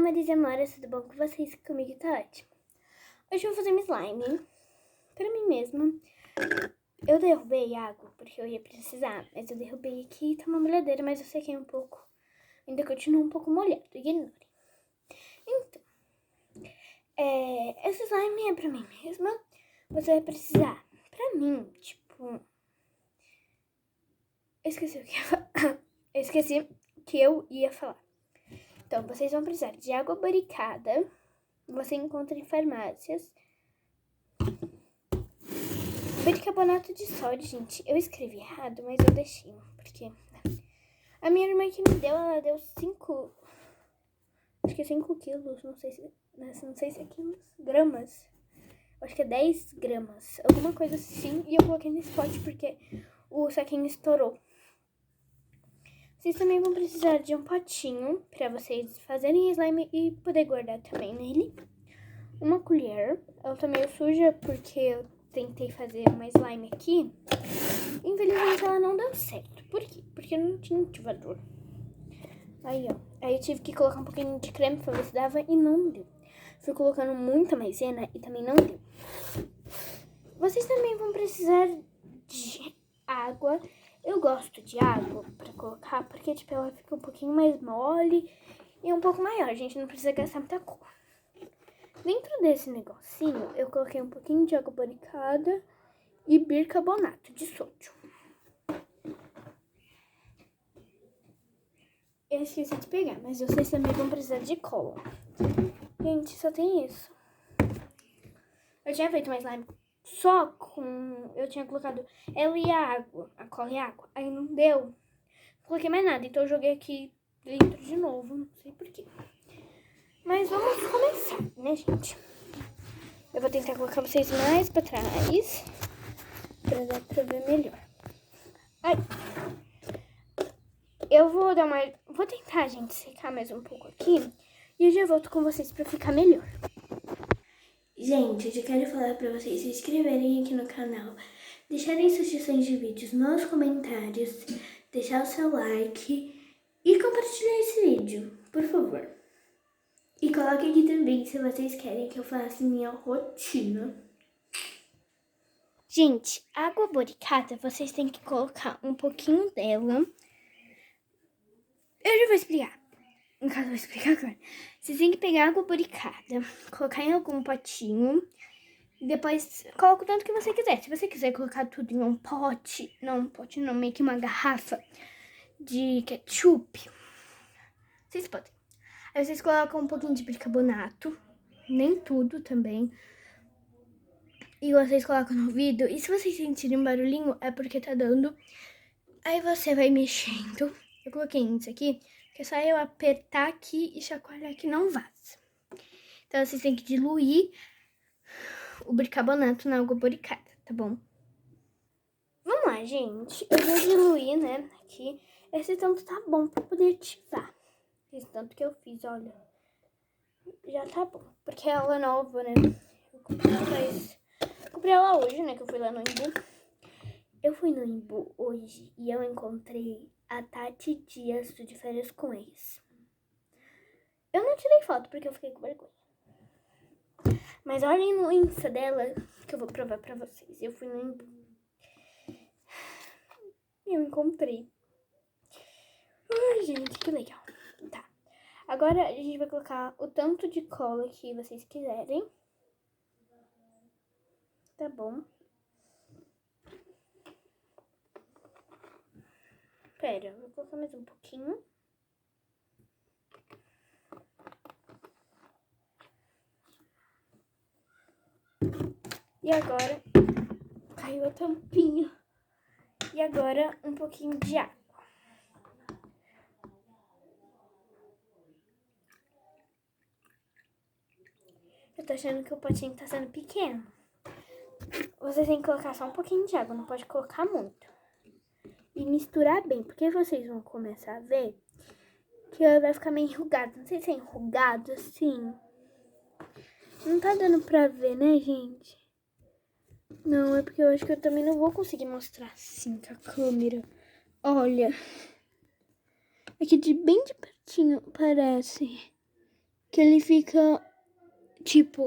Marisa Mora, tudo bom com vocês? Comigo tá ótimo. Hoje eu vou fazer um slime pra mim mesma. Eu derrubei água porque eu ia precisar, mas eu derrubei aqui, tá uma molhadeira, mas eu sequei um pouco. Ainda continua um pouco molhado, ignore. Então, esse slime é pra mim mesma. Você vai precisar, pra mim, tipo... Eu esqueci o que eu ia falar. Então, vocês vão precisar de água barricada. Você encontra em farmácias. Bicarbonato de sódio, gente. Eu escrevi errado, mas eu deixei. Porque a minha irmã que me deu, ela deu 5... Acho que é 5 quilos. Não sei se é quilos. Gramas. Acho que é 10 gramas. Alguma coisa assim. E eu coloquei nesse pote porque o saquinho estourou. Vocês também vão precisar de um potinho pra vocês fazerem slime e poder guardar também nele. Uma colher. Ela tá meio suja porque eu tentei fazer uma slime aqui. Infelizmente ela não deu certo. Por quê? Porque eu não tinha ativador. Aí, ó. Aí eu tive que colocar um pouquinho de creme pra ver se dava e não deu. Fui colocando muita maisena e também não deu. Vocês também vão precisar de água. Eu gosto de água pra colocar porque, tipo, ela fica um pouquinho mais mole e um pouco maior. A gente não precisa gastar muita cor. Dentro desse negocinho, eu coloquei um pouquinho de água barricada e bicarbonato de sódio. Eu esqueci de pegar, mas vocês também vão precisar de cola. Gente, só tem isso. Eu tinha feito uma slime só com... Eu tinha colocado ela e a água, a cola e a água. Aí não deu. Não coloquei mais nada, então eu joguei aqui dentro de novo. Não sei porquê. Mas vamos começar, né, gente? Eu vou tentar colocar vocês mais pra trás, pra dar pra ver melhor. Ai. Eu vou dar uma... Vou tentar, gente, secar mais um pouco aqui. E eu já volto com vocês pra ficar melhor. Gente, eu já quero falar pra vocês se inscreverem aqui no canal. Deixarem sugestões de vídeos nos comentários. Deixar o seu like. E compartilhar esse vídeo, por favor. E coloque aqui também se vocês querem que eu faça minha rotina. Gente, água boricada, vocês têm que colocar um pouquinho dela. Eu já vou explicar. No caso, eu vou explicar agora. Vocês têm que pegar água boricada, colocar em algum potinho. E depois, coloca o tanto que você quiser. Se você quiser colocar tudo em um pote, não, meio que uma garrafa de ketchup, vocês podem. Aí vocês colocam um pouquinho de bicarbonato, nem tudo também. E vocês colocam no vidro. E se vocês sentirem um barulhinho, é porque tá dando. Aí você vai mexendo. Eu coloquei isso aqui, que é só eu apertar aqui e chacoalhar que não vaza. Então vocês têm que diluir o bicarbonato na água boricada, tá bom? Vamos lá, gente. Eu vou diluir, né, aqui. Esse tanto tá bom pra poder ativar. Esse tanto que eu fiz, olha. Já tá bom. Porque ela é nova, né? Eu comprei ela hoje, né, que eu fui lá no Embu. Eu fui no Embu hoje e eu encontrei a Tati Dias do De Férias com Ex. Eu não tirei foto porque eu fiquei com vergonha. Mas olhem no Insta dela que eu vou provar pra vocês. Eu fui no Embu. E eu encontrei. Ai, gente, que legal. Tá. Agora a gente vai colocar o tanto de cola que vocês quiserem. Tá bom. Pera, eu vou colocar mais um pouquinho. E agora, caiu a tampinha. E agora, um pouquinho de água. Eu tô achando que o potinho tá sendo pequeno. Vocês têm que colocar só um pouquinho de água, não pode colocar muito. E misturar bem, porque vocês vão começar a ver que ela vai ficar meio enrugada. Não sei se é enrugado assim. Não tá dando pra ver, né, gente? Não, é porque eu acho que eu também não vou conseguir mostrar assim com a câmera. Olha. Aqui bem de pertinho parece. que ele fica, tipo,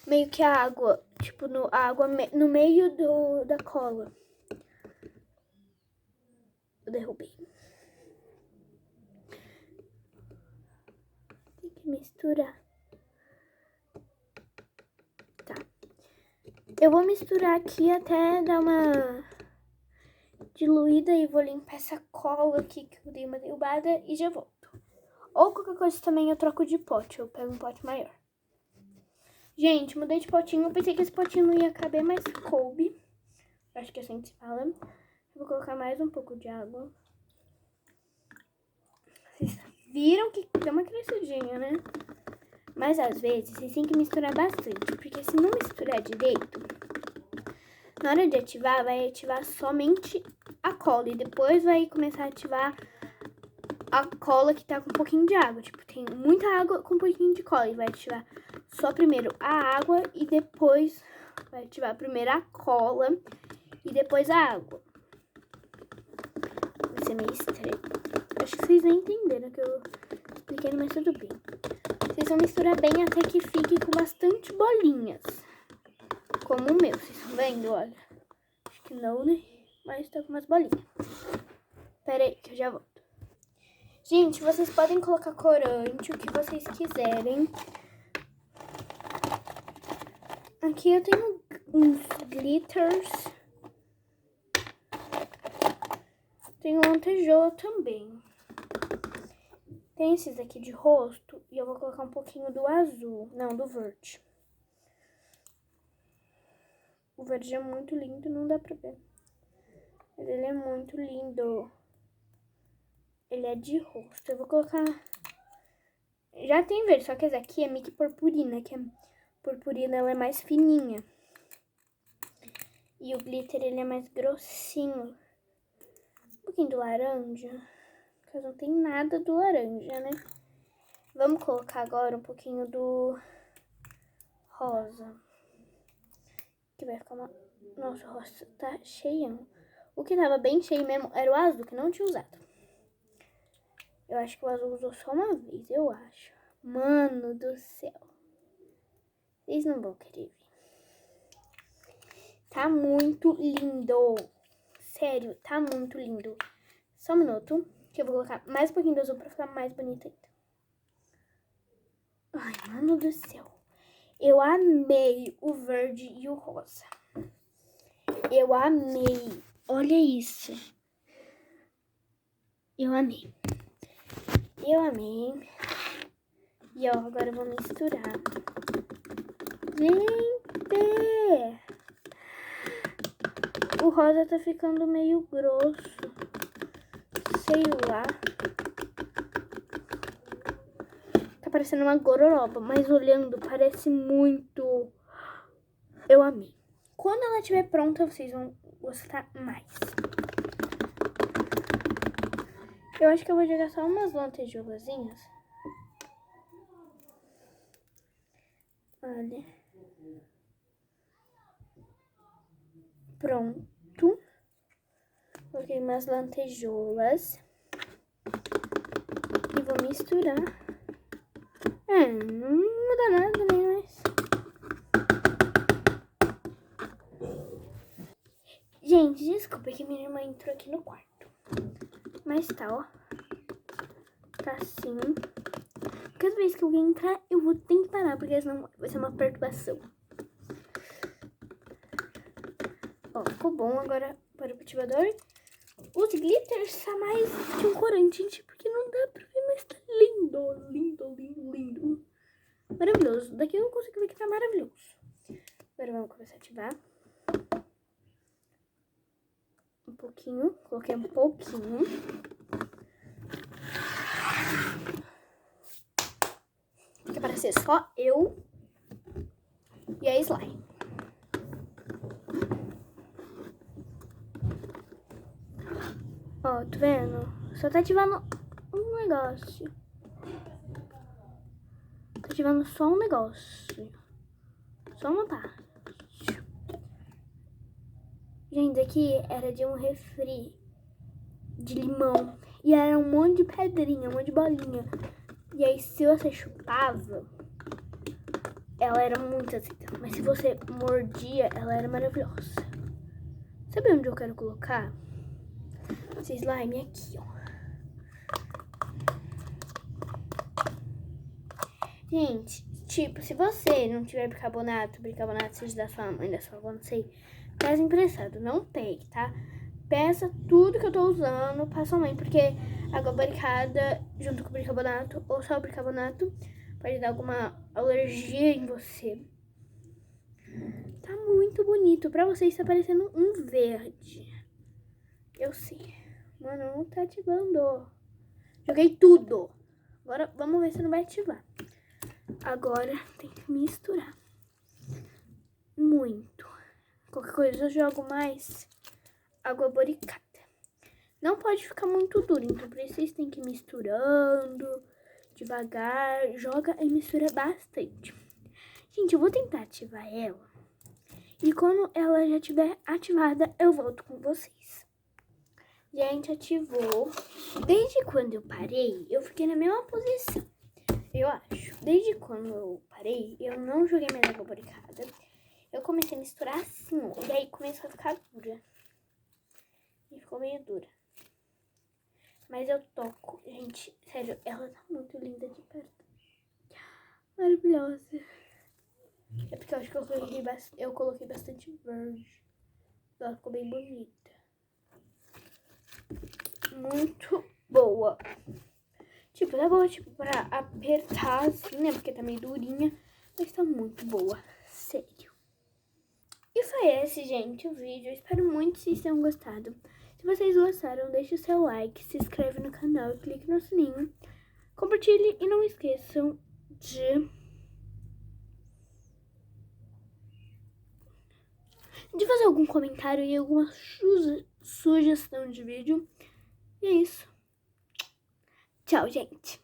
meio que a água, tipo, a água no meio da cola. Eu derrubei. Tem que misturar. Tá. Eu vou misturar aqui até dar uma diluída e vou limpar essa cola aqui que eu dei uma derrubada e já volto. Ou qualquer coisa também eu troco de pote, eu pego um pote maior. Gente, mudei de potinho, eu pensei que esse potinho não ia caber, mas coube. Acho que é assim que se fala. Eu vou colocar mais um pouco de água. Vocês viram que deu uma crescidinha, né? Mas às vezes vocês têm que misturar bastante, porque se não misturar direito, na hora de ativar, vai ativar somente a cola e depois vai começar a ativar a cola que tá com um pouquinho de água. Tipo, tem muita água com um pouquinho de cola e vai ativar só primeiro a água e depois vai ativar primeiro a cola e depois a água. Vai ser meio estranho. Acho que vocês nem entenderam que eu expliquei, mas tudo bem. Vocês vão misturar bem até que fique com bastante bolinhas. Como o meu, vocês estão vendo? Olha. Acho que não, né? Mas tá com umas bolinhas. Pera aí, que eu já volto. Gente, vocês podem colocar corante, o que vocês quiserem. Aqui eu tenho uns glitters. Tenho lantejola também. Tem esses aqui de rosto e eu vou colocar um pouquinho do azul, não, do verde. O verde é muito lindo, não dá pra ver. Mas ele é muito lindo. Ele é de rosto. Eu vou colocar... Já tem verde, só que esse aqui é Mickey Purpurina, que a purpurina ela é mais fininha. E o glitter ele é mais grossinho. Um pouquinho do laranja. Porque não tem nada do laranja, né? Vamos colocar agora um pouquinho do rosa. Que vai ficar uma... Nossa, o rosa tá cheião. O que tava bem cheio mesmo era o azul, que não tinha usado. Eu acho que o azul usou só uma vez, eu acho. Mano do céu. Vocês não vão querer ver. Tá muito lindo. Sério, tá muito lindo. Só um minuto, que eu vou colocar mais um pouquinho do azul pra ficar mais bonito ainda. Ai, mano do céu. Eu amei o verde e o rosa. Eu amei. Olha isso. Eu amei. Eu amei. E ó, agora eu vou misturar. Gente! O rosa tá ficando meio grosso. Sei lá. Tá parecendo uma gororoba, mas olhando parece muito. Eu amei. Quando ela estiver pronta, vocês vão gostar mais. Eu acho que eu vou jogar só umas lantejoulas. Olha. Pronto. Coloquei umas lantejoulas. E vou misturar. Não muda nada, né? Mas... Gente, desculpa que minha irmã entrou aqui no quarto. Mas tá, ó. Tá assim. Cada vez que alguém entrar, eu vou ter que parar, porque senão vai ser uma perturbação. Ó, ficou bom. Agora para o cultivador. Os glitters tá mais de um corante, gente, porque não dá pra ver, mas tá lindo. Lindo, lindo, lindo. Maravilhoso. Daqui eu consigo ver que tá maravilhoso. Agora vamos começar a ativar. Um pouquinho. Coloquei um pouquinho. Que é para ser só eu e a slime. Ó, tá vendo? Só tá ativando um negócio. Tá ativando só um negócio. Só uma parte. Gente, aqui era de um refri de limão. E era um monte de pedrinha, um monte de bolinha. E aí, se você chupava, ela era muito azeda. Mas se você mordia, ela era maravilhosa. Sabe onde eu quero colocar esse slime? Aqui, ó. Gente, tipo, se você não tiver bicarbonato seja da sua mãe, da sua avó, não sei, peça emprestado, não pegue, tá? Peça tudo que eu tô usando pra sua mãe, porque água barricada junto com o bicarbonato ou só o bicarbonato pode dar alguma alergia em você. Tá muito bonito. Pra vocês tá parecendo um verde. Eu sei. Mano, não tá ativando. Joguei tudo. Agora vamos ver se não vai ativar. Agora tem que misturar. Muito. Qualquer coisa eu jogo mais água boricada. Não pode ficar muito duro, então por isso vocês têm que ir misturando devagar. Joga e mistura bastante. Gente, eu vou tentar ativar ela. E quando ela já estiver ativada, eu volto com vocês. Gente, ativou. Desde quando eu parei, eu fiquei na mesma posição. Eu acho. Desde quando eu parei, eu não joguei mais água borricada. Eu comecei a misturar assim, ó. E aí começou a ficar dura. E ficou meio dura. Mas eu toco. Gente, sério, ela tá muito linda de perto. Maravilhosa. É porque eu acho que eu coloquei bastante verde. Ela ficou bem bonita. Muito boa. Tipo, tá boa, tipo, pra apertar assim, né? Porque tá meio durinha. Mas tá muito boa. Sério. E foi esse, gente, o vídeo. Eu espero muito que vocês tenham gostado. Se vocês gostaram, deixe o seu like, se inscreve no canal, clique no sininho, compartilhe e não esqueçam de fazer algum comentário e alguma sugestão de vídeo. E é isso. Tchau, gente.